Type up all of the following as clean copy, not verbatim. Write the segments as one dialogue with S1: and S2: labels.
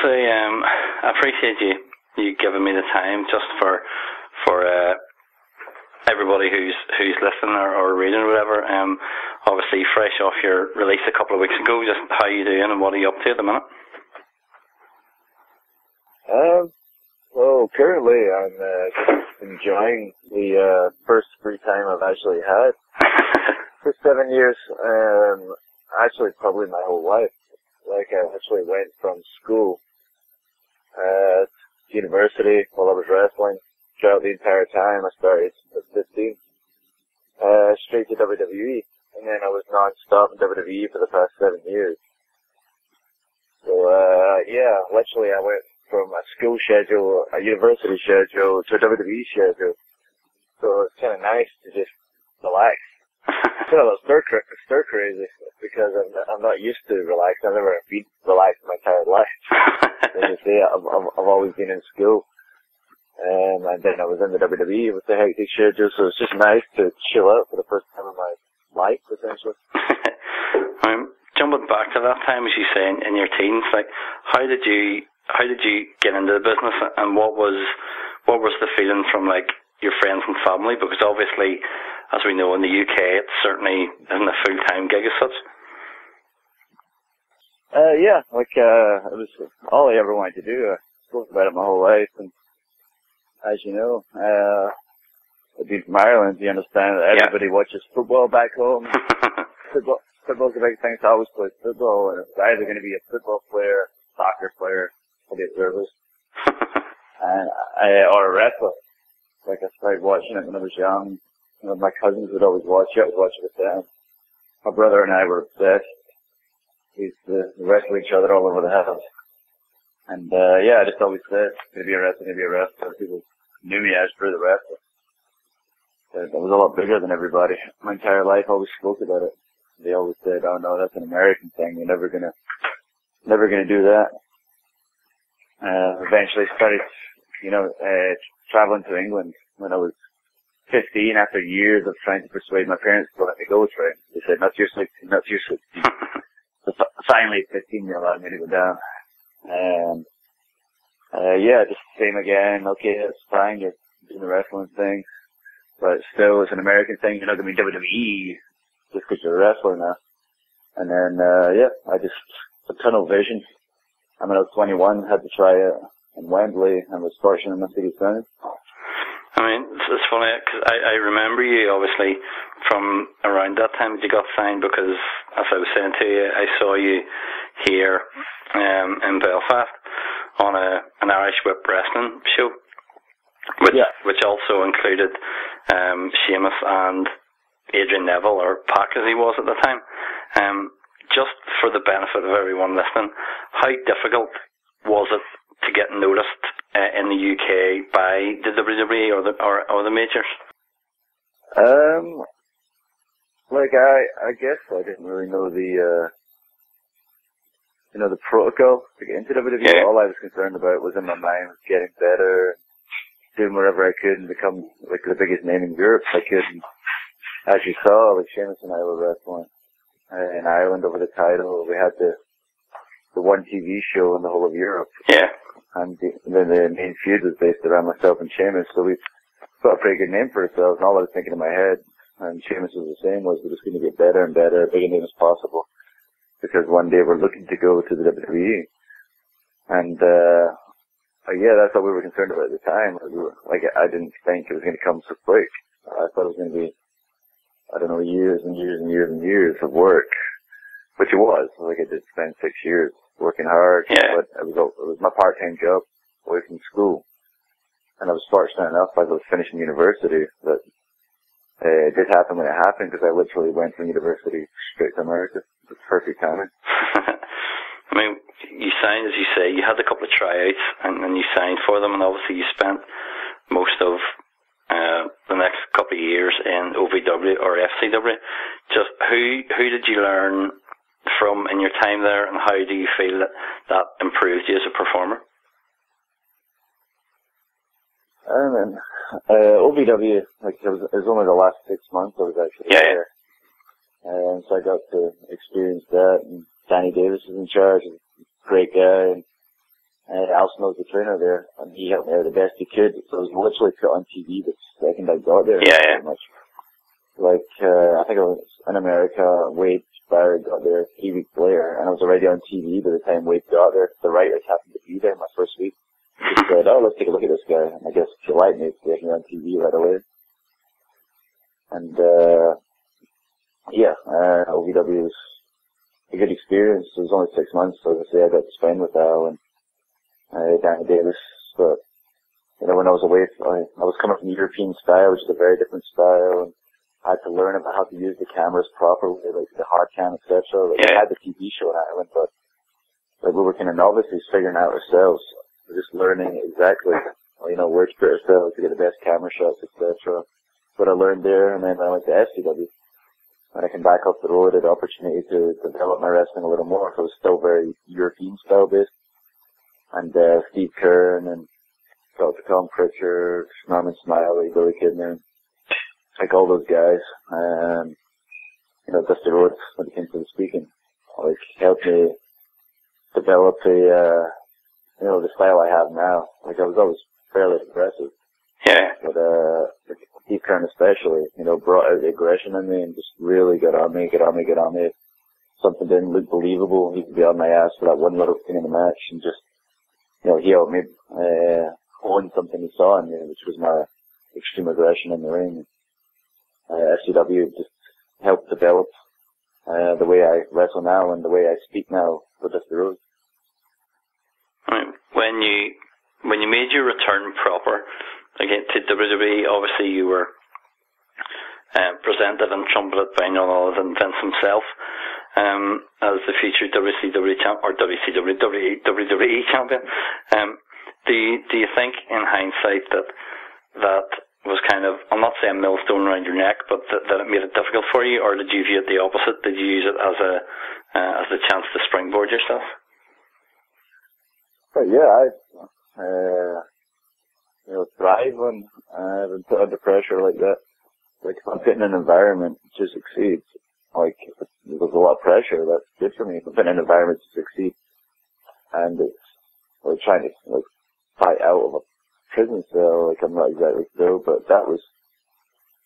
S1: obviously, I appreciate you giving me the time just for everybody who's listening or reading or whatever. Obviously, fresh off your release a couple of weeks ago, just how you doing and what are you up to at the minute?
S2: Well, currently I'm just enjoying the first free time I've actually had for 7 years. Actually, probably my whole life. Like, I actually went from school to university while I was wrestling. Throughout the entire time, I started at 15, straight to WWE, and then I was non-stop in WWE for the past 7 years. So, yeah, literally I went from a school schedule, a university schedule, to a WWE schedule. So it's kind of nice to just relax. It's kind of stir crazy because I'm not used to relax. I've never been relaxed my entire life. As you say, I've always been in school. And then I was in the WWE with the hectic schedule, so it's just nice to chill out for the first time in my life, essentially.
S1: Jumping back to that time, as you say, in your teens, like, how did you get into the business, and what was the feeling from, like, your friends and family? Because obviously, as we know in the UK, it certainly isn't a full-time gig as such.
S2: Yeah, like, it was all I ever wanted to do. I spoke about it my whole life, and as you know, being from Ireland, you understand that everybody watches football back home. Football's a big thing, so I always played football, and it was either going to be a football player, soccer player, or the observers, or a wrestler. Like, I started watching it when I was young. You know, my cousins would always watch it. I would watch it with them. My brother and I were obsessed. We used to wrestle each other all over the house. And, yeah, I just always said, gonna be a wrestler. People knew me as for the wrestler. I was a lot bigger than everybody. My entire life, I always spoke about it. They always said, "Oh no, that's an American thing. You're never gonna do that." Eventually started, traveling to England when I was 15 after years of trying to persuade my parents to let me go train. They said, "Not your 16, not your 16." So finally, 15, they allowed me to go down. And, yeah, just same again. Okay, that's fine. You're doing the wrestling thing. But still, it's an American thing. You're not going to be WWE just because you're a wrestler now. And then, yeah, I just, a tunnel vision. I mean, I was 21, had to try it in Wembley, and was fortunate enough to get signed.
S1: I mean, it's funny, because I remember you, obviously, from around that time that you got signed, because, as I was saying to you, I saw you here in Belfast on an Irish Whip wrestling show, which also included Sheamus and Adrian Neville, or Pac as he was at the time. Just for the benefit of everyone listening, how difficult was it to get noticed in the UK by the WWE or the majors?
S2: Like, I guess I didn't really know the protocol to get into WWE. Yeah. All I was concerned about was in my mind was getting better, doing whatever I could and become like the biggest name in Europe I could. And as you saw, like Sheamus and I were wrestling in Ireland over the title. We had the one TV show in the whole of Europe.
S1: Yeah.
S2: And then the main feud was based around myself and Sheamus, so we got a pretty good name for ourselves. And all I was thinking in my head, and Sheamus was the same, was we're just going to get better and better, big a name as possible, because one day we're looking to go to the WWE. And yeah, that's what we were concerned about at the time. I didn't think it was going to come so quick. I thought it was going to be, I don't know, years and years and years and years of work, which it was. Like, I did spend 6 years working hard, but it was my part-time job away from school. And I was fortunate enough, as I was finishing university, that it did happen when it happened, because I literally went from university straight to America. It was perfect timing.
S1: I mean, you signed, as you say, you had a couple of tryouts, and then you signed for them, and obviously you spent most of the next couple of years in OVW or FCW. Just who did you learn from in your time there, and how do you feel that improved you as a performer?
S2: OVW, like, it was only the last 6 months I was actually there. And so I got to experience that, and Danny Davis was in charge, he's a great guy, and Alison was the trainer there, and he helped me out the best he could. So I was literally put on TV the second I got there.
S1: Yeah, yeah.
S2: Pretty much. Like, I think I was in America, Wade Barrett got there 3 weeks later, and I was already on TV by the time Wade got there. The writers happened to be there my first week. They said, oh, let's take a look at this guy. And I guess if you like me, it's getting on TV right away. And, OVW was a good experience. It was only 6 months, so as I say, I got to spend with Al and Danny Davis. But, you know, when I was away, I was coming from the European style, which is a very different style, and I had to learn about how to use the cameras properly, like the hard cam, etc. Like, I had the TV show in Ireland, but like, we were kind of novices figuring out ourselves. We're just learning exactly, you know, where to put ourselves to get the best camera shots, etc. What I learned there, and then I went to FCW. When I came back up the road, I had the opportunity to develop my wrestling a little more. So it was still very European style based. And Steve Kern and Dr. Tom Pritchard, Norman Smiley, Billy Kidman, like all those guys. You know, Dusty Rhodes, when it came to the speaking, like helped me develop the style I have now. Like I was always fairly aggressive.
S1: Yeah.
S2: But Steve Kern especially, you know, brought out the aggression in me and just really got on me. If something didn't look believable, he could be on my ass for that one little thing in the match, and just, you know, he helped me own something he saw in me, which was my extreme aggression in the ring. FCW just helped develop the way I wrestle now and the way I speak now for Dusty Rhodes.
S1: Right. When you made your return proper again to WWE, obviously you were presented and trumpeted by none other than Vince himself as the future WWE champ or WWE champion. Do you think, in hindsight, that was kind of, I'm not saying millstone around your neck, but that it made it difficult for you, or did you view it the opposite? Did you use it as a chance to springboard yourself?
S2: But yeah, I thrive when I'm put under pressure like that. Like if I'm put in an environment to succeed, like if there's a lot of pressure, that's good for me. If I'm put in an environment to succeed, and it's like trying to like fight out of a prison cell, like I'm not exactly so, but that was,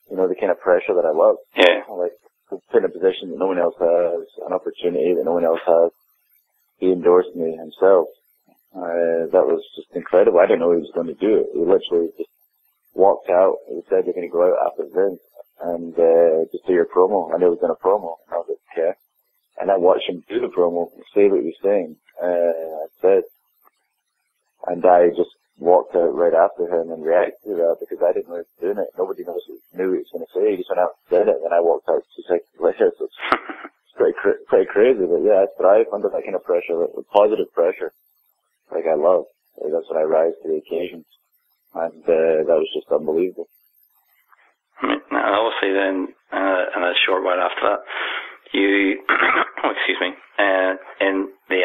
S2: you know, the kind of pressure that I love.
S1: Yeah.
S2: Like put in a position that no one else has, an opportunity that no one else has. He endorsed me himself. That was just incredible. I didn't know he was going to do it. He literally just walked out. He said, you're going to go out after Vince and just do your promo. I knew he was going to promo. I was like, okay. And I watched him do the promo, say what he was saying. I said, and I just walked out right after him and reacted to that because I didn't know he was doing it. Nobody knew what he was going to say. He just went out and said it, and I walked out 2 seconds later. So it's pretty crazy. But yeah, I thrive under that kind of pressure, like positive pressure. Like I love. Like, that's when I rise to the occasion. And that was just unbelievable.
S1: Now, obviously then, in a short while after that, you,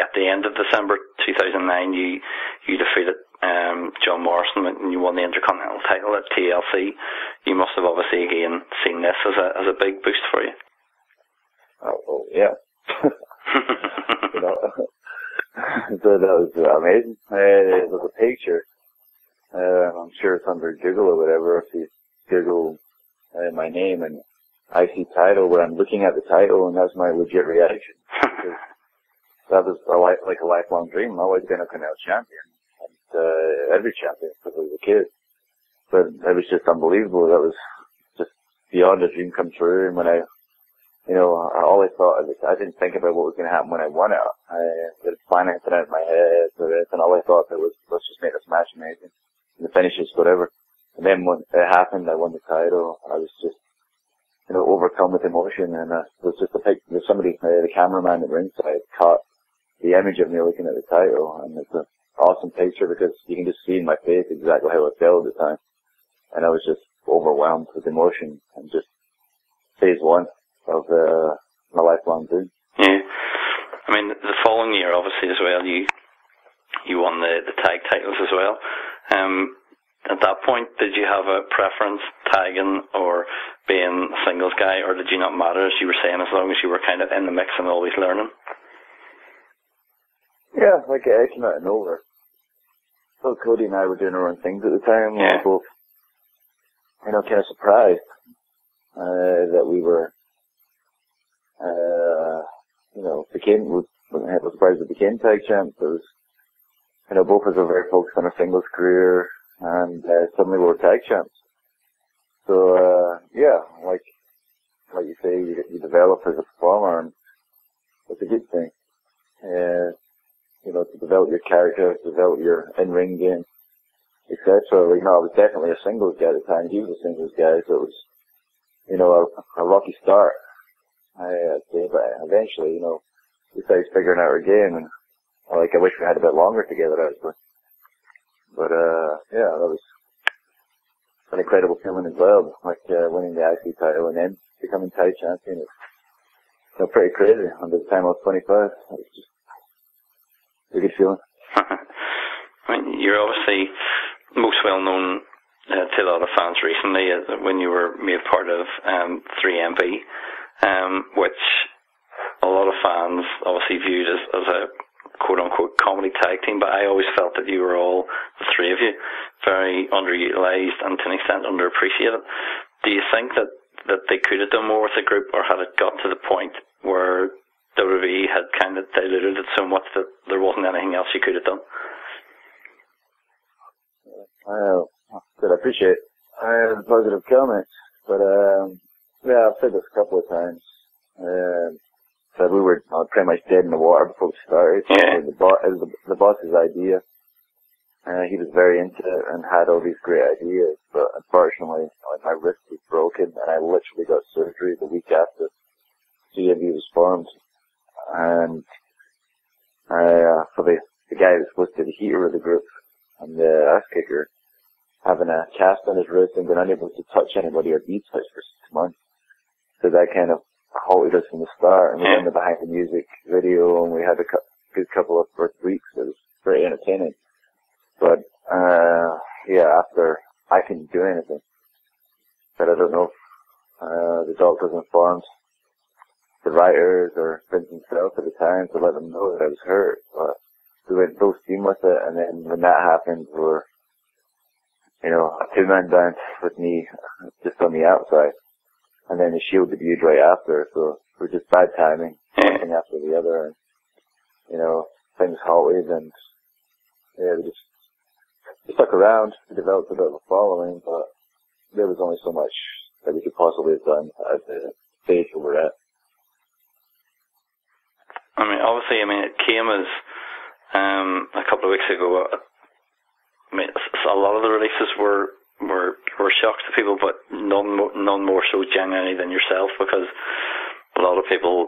S1: at the end of December 2009, you defeated John Morrison and you won the Intercontinental title at TLC. You must have obviously again seen this as a big boost for you.
S2: Oh yeah. You know, so that was amazing. It was a picture. I'm sure it's under Google or whatever. If you Google my name and I see title where I'm looking at the title, and that's my legit reaction. That was like a lifelong dream. I've always been a Canal champion, and every champion since I was a kid. But it was just unbelievable. That was just beyond a dream come true. And when all I thought of it, I didn't think about what was going to happen when I won it. I was financing out in my head, and all I thought of was, let's just make this match amazing. And the finishes, whatever. And then when it happened, I won the title. I was just, overcome with emotion, and it was just a picture. There's somebody, the cameraman at ringside, caught the image of me looking at the title, and it's an awesome picture because you can just see in my face exactly how I felt at the time. And I was just overwhelmed with emotion, and just phase one of my lifelong dream.
S1: Yeah. I mean, the following year, obviously, as well, you won the tag titles as well. At that point, did you have a preference, tagging or being a singles guy, or did you not matter, as you were saying, as long as you were kind of in the mix and always learning?
S2: Yeah, like it came out of nowhere. So Cody and I were doing our own things at the time.
S1: Yeah.
S2: We were both, kind of surprised that we were, was surprised we became tag champs. It was, both of us were very focused on our singles career, and suddenly we were tag champs. So, like you say, you develop as a performer, and it's a good thing. To develop your character, to develop your in-ring game, etc. I was definitely a singles guy at the time. He was a singles guy, so it was, a rocky start, I'd say. But eventually, we started figuring out our game, and I wish we had a bit longer together, actually. But that was an incredible feeling as well, winning the IC title and then becoming tag champion. It's pretty crazy. And by the time I was 25, it was just a good feeling.
S1: I mean, you're obviously most well known to a lot of fans recently when you were made part of 3MB, which a lot of fans obviously viewed as a quote-unquote comedy tag team, but I always felt that you were all, the three of you, very underutilised and to an extent underappreciated. Do you think that they could have done more with the group, or had it got to the point where WWE had kind of diluted it so much that there wasn't anything else you could have done?
S2: I appreciate the positive comments, but I've said this a couple of times. Said we were pretty much dead in the water before we started.
S1: Yeah.
S2: It was the boss's idea. He was very into it and had all these great ideas, but unfortunately, my wrist was broken, and I literally got surgery the week after CMU was formed. And for the guy who's supposed to be the hero of the group and the ass kicker, having a cast on his wrist and being unable to touch anybody or be touched for 6 months, so that kind of halted us from the start. And we went in the behind the music video, and we had a good couple of first weeks. It was very entertaining. But after I couldn't do anything. But I don't know if the doctors informed the writers or Vince himself at the time to let them know that I was hurt. But we went full steam with it, and then when that happened, we were, a two-man band with me just on the outside. And then the Shield debuted right after, so it was just bad timing, one thing after the other, and, things halted, and, we just stuck around, we developed a bit of a following, but there was only so much that we could possibly have done at the stage where we're at.
S1: I mean, obviously, it came as, a couple of weeks ago, a lot of the releases were shocks to people, but none more so genuinely than yourself, because a lot of people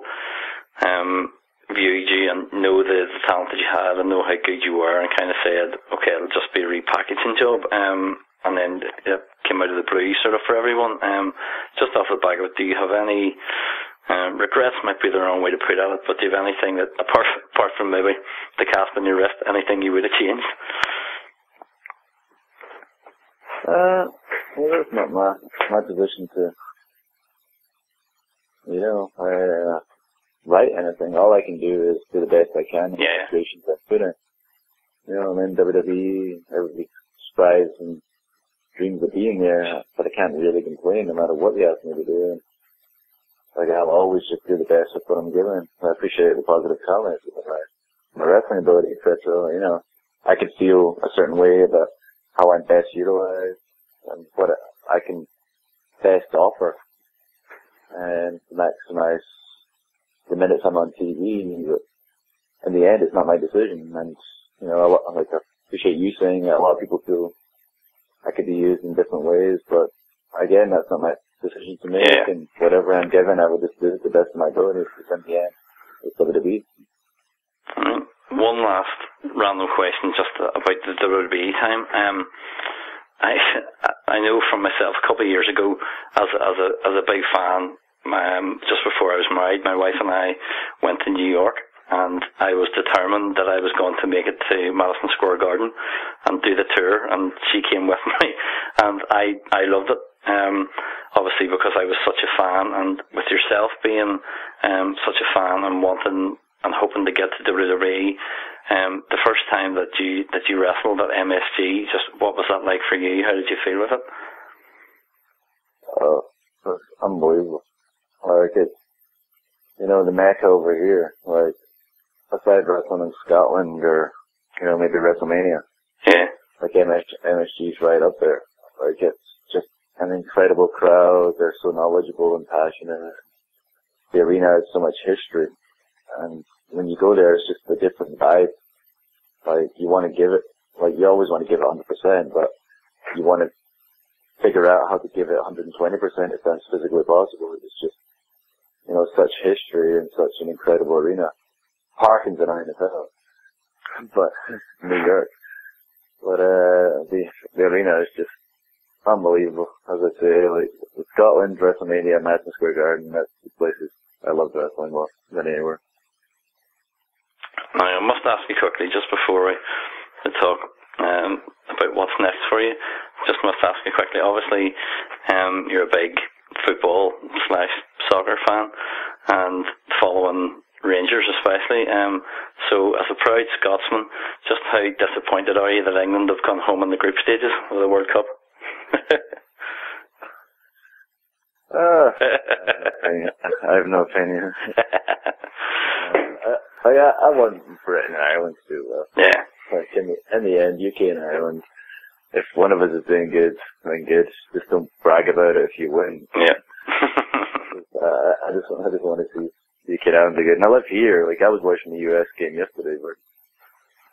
S1: viewed you and know the talent that you had and know how good you were, and kind of said, okay, it'll just be a repackaging job, and then it came out of the blue sort of for everyone. Just off the back of it, do you have any regrets? Might be the wrong way to put it, but do you have anything that, apart from maybe the cast on your wrist, anything you would have changed?
S2: It's not my position to, write anything. All I can do is do the best I can in the situations I'm put in. I'm in WWE, everybody strives and dreams of being there, but I can't really complain no matter what they ask me to do. I'll always just do the best with what I'm given. I appreciate the positive comments about my wrestling ability, etc. I can feel a certain way about how I'm best utilized and what I can best offer, and to maximize the minutes I'm on TV. But in the end, it's not my decision, and I appreciate you saying that a lot of people feel I could be used in different ways, but again, that's not my decision to make, and whatever I'm given, I will just do it to the best of my ability, because in the end, it's WWE.
S1: One last random question just about the WWE time. I know from myself a couple of years ago, as a big fan, just before I was married, my wife and I went to New York, and I was determined that I was going to make it to Madison Square Garden and do the tour, and she came with me, and I loved it. Obviously because I was such a fan, and with yourself being such a fan and wanting and hoping to get to WWE. The first time that you wrestled at MSG, just what was that like for you? How did you feel with it?
S2: It was unbelievable. Like, it's, you know, the Mecca over here, like, aside wrestling in Scotland or, you know, maybe WrestleMania.
S1: Yeah.
S2: Like, MSG's right up there. Like, it's just an incredible crowd. They're so knowledgeable and passionate. The arena has so much history. And when you go there, it's just a different vibe. Like, you want to give it, like, you always want to give it 100%, but you want to figure out how to give it 120% if that's physically possible. It's just, you know, such history and such an incredible arena. Parking's an iron as hell. But, New York. But, the arena is just unbelievable. As I say, like, Scotland, WrestleMania, Madison Square Garden, that's the places I love wrestling more than anywhere.
S1: Now, I must ask you quickly, just before we talk about what's next for you, just must ask you quickly, obviously, you're a big football/soccer fan, and following Rangers especially, so as a proud Scotsman, just how disappointed are you that England have gone home in the group stages of the World Cup?
S2: I have no opinion. I want Britain and Ireland to do well.
S1: Yeah.
S2: Like, in the end, UK and Ireland, if one of us is doing good, then good. Just don't brag about it if you win.
S1: Yeah.
S2: I just want to see UK and Ireland do good. And I live here. Like, I was watching the US game yesterday, but,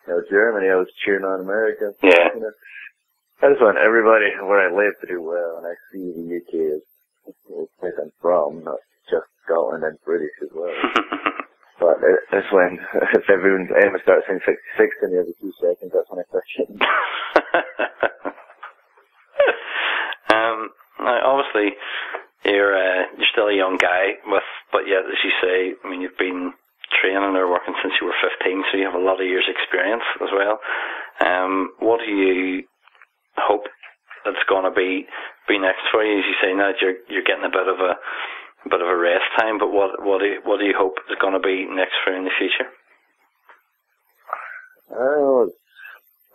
S2: you know, Germany, I was cheering on America.
S1: Yeah.
S2: You know, I just want everybody where I live to do well, and I see the UK as the place I'm from, not just Scotland and British as well. But it's when, if everyone's aim starts saying 66 in every 2 seconds, that's when I start shitting.
S1: Now, obviously, you're still a young guy, but yet, as you say, I mean, you've been training or working since you were 15, so you have a lot of years' experience as well. What do you hope that's going to be next for you? As you say now, that you're getting a bit of a rest time, but what do you hope is going to be next for you in the future?
S2: I don't know, it's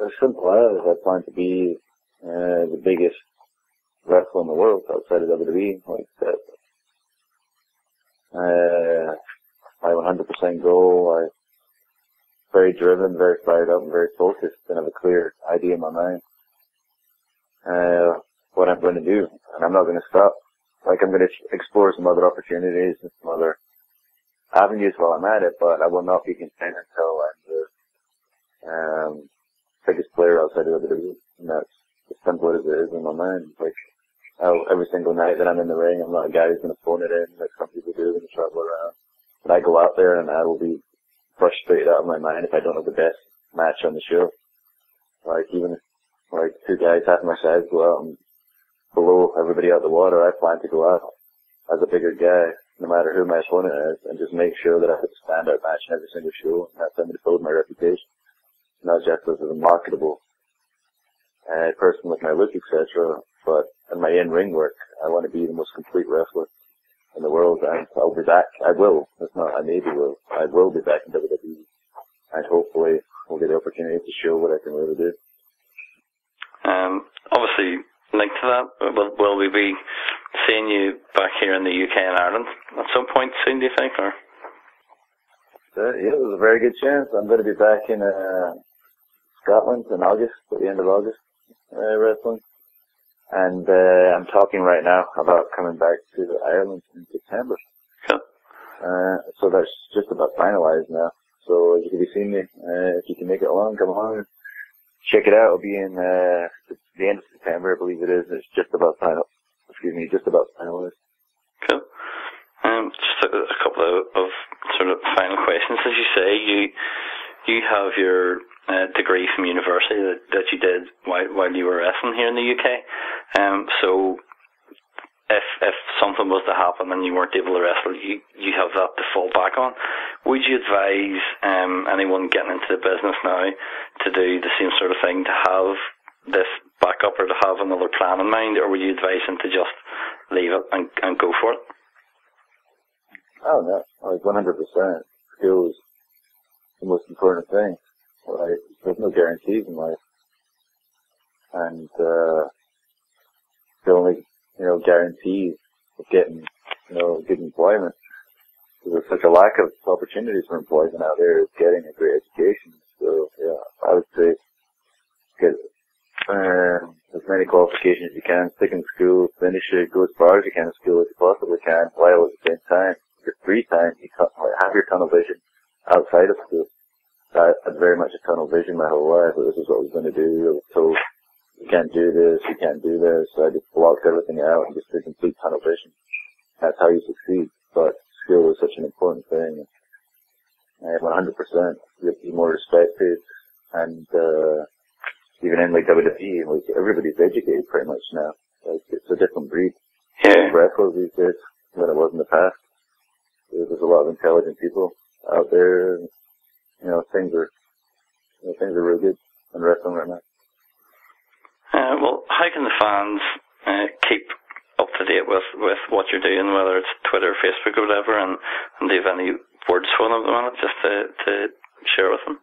S2: as simple as I plan to be the biggest wrestler in the world outside of WWE, like that. My 100% goal, I'm very driven, very fired up, and very focused, and have a clear idea in my mind what I'm going to do, and I'm not going to stop. Like, I'm going to explore some other opportunities and some other avenues while I'm at it, but I will not be content until I'm the biggest player outside of WWE, and that's as simple as it is in my mind. Like, every single night that I'm in the ring, I'm not a guy who's going to phone it in like some people do when they travel around. But I go out there and I will be frustrated out of my mind if I don't have the best match on the show. Like, even if, like, 2 guys half my size go out and below everybody out the water, I plan to go out as a bigger guy, no matter who my opponent is, and just make sure that I have a standout match in every single show, and that's how I'm going to build my reputation. Not just as a marketable person with my look, etc., but in my in-ring work, I want to be the most complete wrestler in the world, and I'll be back. I will. It's not I maybe will. I will be back in WWE, and hopefully we'll get the opportunity to show what I can really do.
S1: Obviously, linked to that, will we be seeing you back here in the UK and Ireland at some point soon, do you think? Or?
S2: Yeah, there's a very good chance. I'm going to be back in Scotland in August, at the end of August, wrestling. And I'm talking right now about coming back to Ireland in September.
S1: Cool.
S2: So that's just about finalized now. So as you can be seeing me, if you can make it along, come along and check it out. It'll be in the end of September, I believe it is. It's just about finalized.
S1: Cool. Just a couple of sort of final questions. As you say, you have your degree from university that you did while you were wrestling here in the UK. So if something was to happen and you weren't able to wrestle, you have that to fall back on. Would you advise anyone getting into the business now to do the same sort of thing, to have this backup or to have another plan in mind, or would you advise them to just leave it and go for it?
S2: Oh no, like 100%. Skills the most important thing. Like, there's no guarantees in life. And, the only, guarantees of getting, good employment, because there's such a lack of opportunities for employment out there, is getting a great education. So, yeah, I would say get, as many qualifications as you can, stick in school, finish it, go as far as you can in school as you possibly can, while at the same time, your free time, you have your tunnel vision outside of school. I had very much a tunnel vision my whole life, that this is what I was going to do. I was told, you can't do this, you can't do this, so I just blocked everything out and just did complete tunnel vision. That's how you succeed, but skill is such an important thing. 100%, you have to be more respected, and, even in like WWE, like everybody's educated pretty much now. Like it's a different breed.
S1: Yeah.
S2: Wrestlers these days than it was in the past. There's a lot of intelligent people out there, and, things are really good in wrestling right now.
S1: Well, how can the fans keep up to date with what you're doing, whether it's Twitter, Facebook, or whatever, and do you have any words for them at the moment, just to share with them?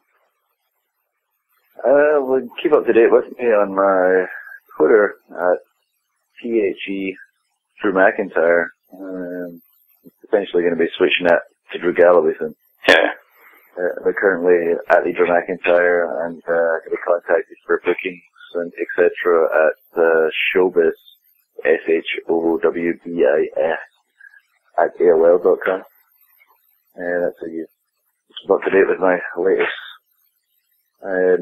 S2: Well, keep up to date with me on my Twitter at THE Drew McIntyre. It's essentially going to be switching that to Drew Galloway soon.
S1: Yeah.
S2: They're currently at the Drew McIntyre, and can be contacted for bookings and etc. at Showbiz, SHOWBIS at AOL.com. And that's how you keep up to date with my latest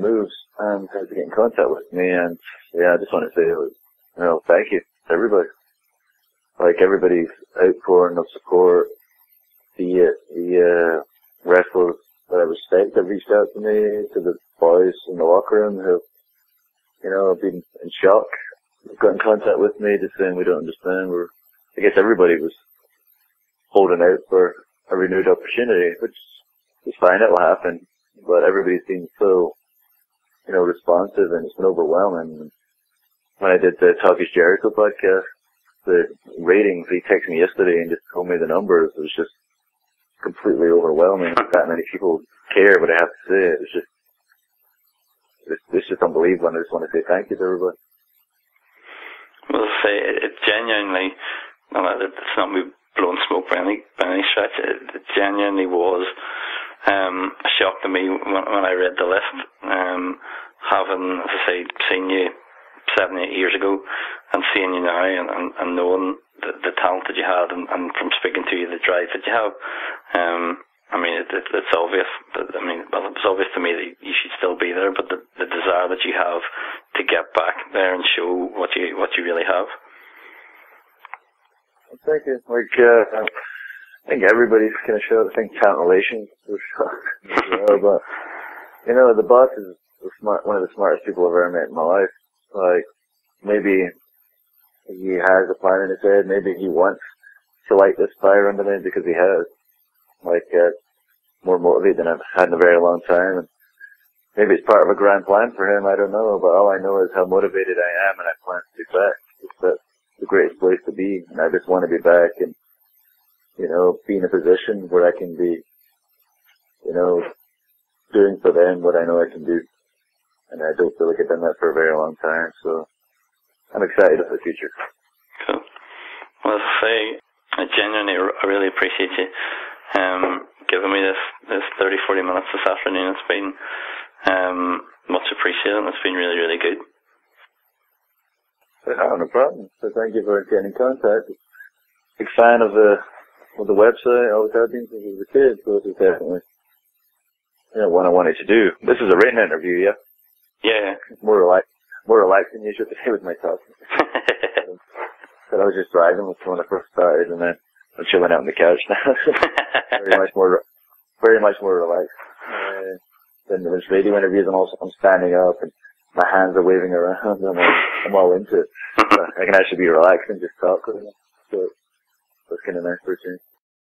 S2: moves and how to get in contact with me. And yeah, I just want to say, thank you to everybody. Like everybody's outpouring of support, be it the wrestlers that I respect have reached out to me, to the boys in the locker room who, have been in shock, got in contact with me, just saying we don't understand. I guess everybody was holding out for a renewed opportunity, which is fine, it will happen. But everybody's been so, responsive, and it's been overwhelming. When I did the Talk is Jericho podcast, the ratings, he texted me yesterday and just told me the numbers. It was just completely overwhelming. That many people care what I have to say. It's just unbelievable, and I just want to say thank you to everybody.
S1: Well, say it genuinely, it's not me blowing smoke by any stretch. It genuinely was a shock to me when I read the list. Having, as I say, seen you 7, 8 years ago, and seeing you now, and knowing the talent that you had, and from speaking to you, the drive that you have. It's obvious. Well, it was obvious to me that you should still be there, but the desire that you have to get back there and show what you really have.
S2: Thank you. I think everybody's going to show. I think talent relations for sure. But the boss is one of the smartest people I've ever met in my life. Like, maybe he has a plan in his head. Maybe he wants to light this fire under me because he has. More motivated than I've had in a very long time. And maybe it's part of a grand plan for him. I don't know. But all I know is how motivated I am, and I plan to be back. That's the greatest place to be. And I just want to be back and, be in a position where I can be, doing for them what I know I can do. And I don't feel like I've done that for a very long time. So I'm excited for the future.
S1: Cool. Well, as I say, I genuinely really appreciate you giving me this 30-40 minutes this afternoon. It's been much appreciated, and it's been really, really good.
S2: No problem. So thank you for getting in contact. Big fan of the website. I always have been since I was a kid, so this is definitely what I wanted to do. This is a written interview, yeah?
S1: Yeah.
S2: More relaxing usually today with my talk. But I was just driving when I first started, and then I'm chilling out on the couch now. very much more relaxed. Then there's radio interviews, and also I'm standing up, and my hands are waving around, and I'm all into it. I can actually be relaxed and just talk with them. So that's kind of nice for a change.